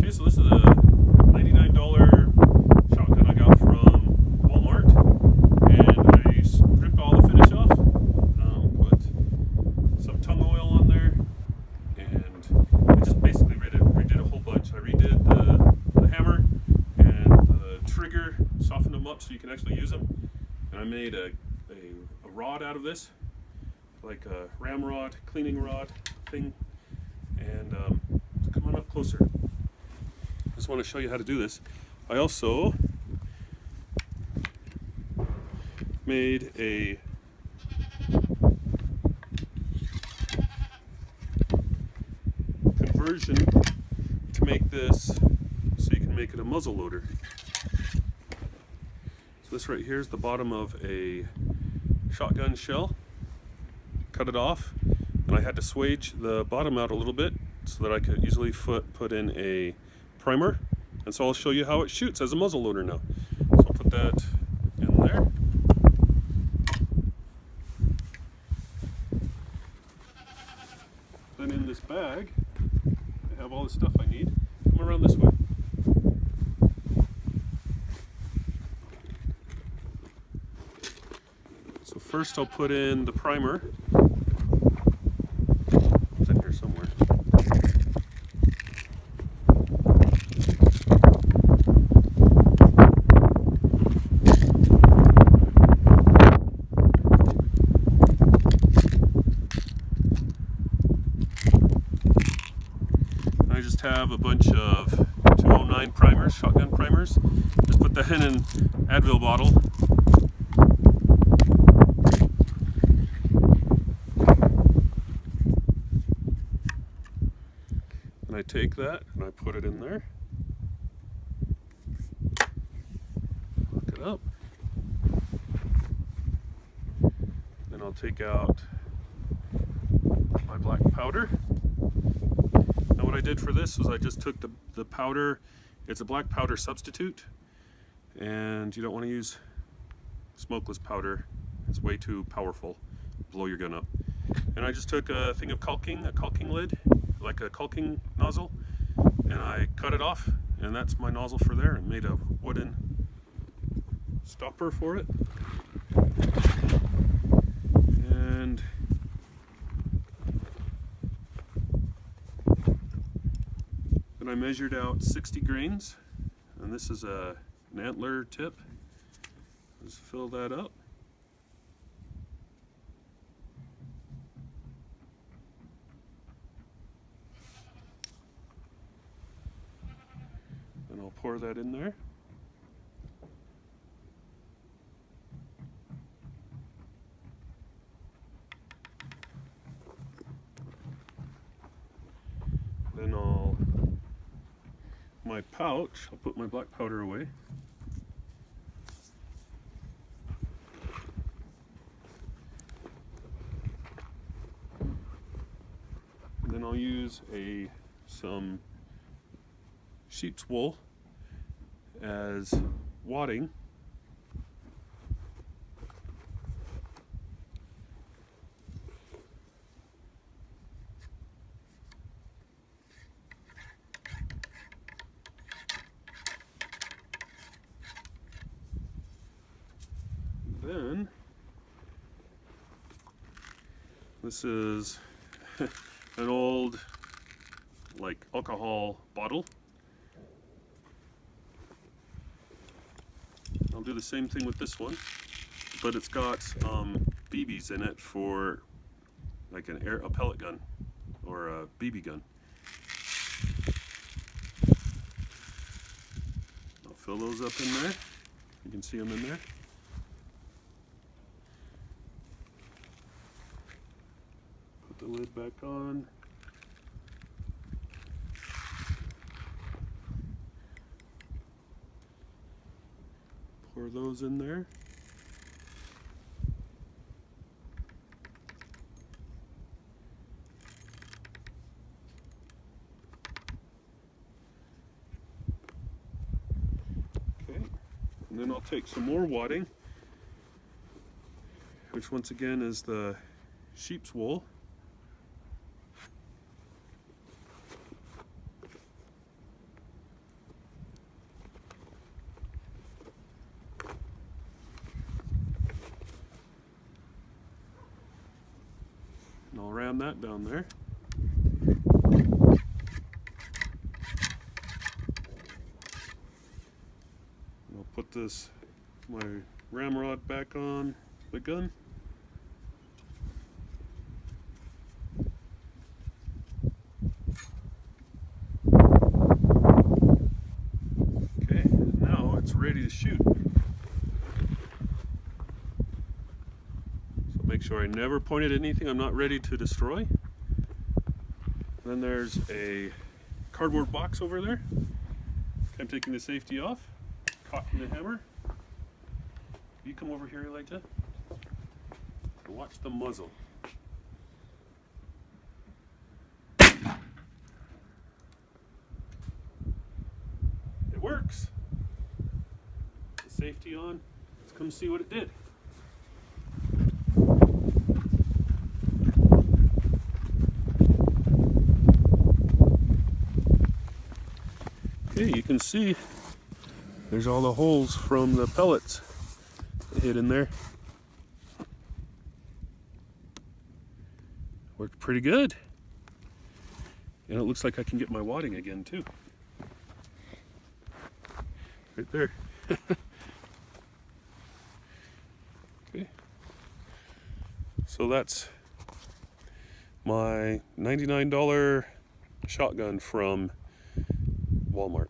Okay, so this is a $99 shotgun I got from Walmart, and I stripped all the finish off, put some tung oil on there, and I just basically redid a whole bunch. I redid the hammer and the trigger, softened them up so you can actually use them, and I made a rod out of this, like a ramrod, cleaning rod thing, and come on up closer. Just want to show you how to do this. I also made a conversion to make this so you can make it a muzzle loader. So this right here is the bottom of a shotgun shell. Cut it off, and I had to swage the bottom out a little bit so that I could easily put in a primer, and so I'll show you how it shoots as a muzzle loader now. So I'll put that in there. Then in this bag, I have all the stuff I need. Come around this way. So first I'll put in the primer. It's in here somewhere. I just have a bunch of 209 primers, shotgun primers. Just put that in an Advil bottle. And I take that and I put it in there. Lock it up. Then I'll take out my black powder. What I did for this was I just took the powder. It's a black powder substitute, and you don't want to use smokeless powder. It's way too powerful. Blow your gun up. And I just took a thing of caulking, a caulking lid, like a caulking nozzle, and I cut it off, and that's my nozzle for there, and made a wooden stopper for it. And then I measured out 60 grains, and this is an antler tip. Just fill that up. And I'll pour that in there. Then my pouch, I'll put my black powder away. And then I'll use some sheep's wool as wadding. Then this is an old like alcohol bottle. I'll do the same thing with this one, but it's got BBs in it for like a pellet gun or a BB gun. I'll fill those up in there. You can see them in there. Put the lid back on. Pour those in there. Okay, and then I'll take some more wadding, which once again is the sheep's wool. jam that down there. I'll put my ramrod back on the gun. Okay, now it's ready to shoot. So make sure I never point at anything I'm not ready to destroy. Then there's a cardboard box over there. I'm taking the safety off, cocking the hammer. You come over here, Elijah, and watch the muzzle. It works. The safety on. Let's come see what it did. Okay, you can see there's all the holes from the pellets that hit in there. Worked pretty good. And it looks like I can get my wadding again too. Right there. Okay. So that's my $99 shotgun from Walmart.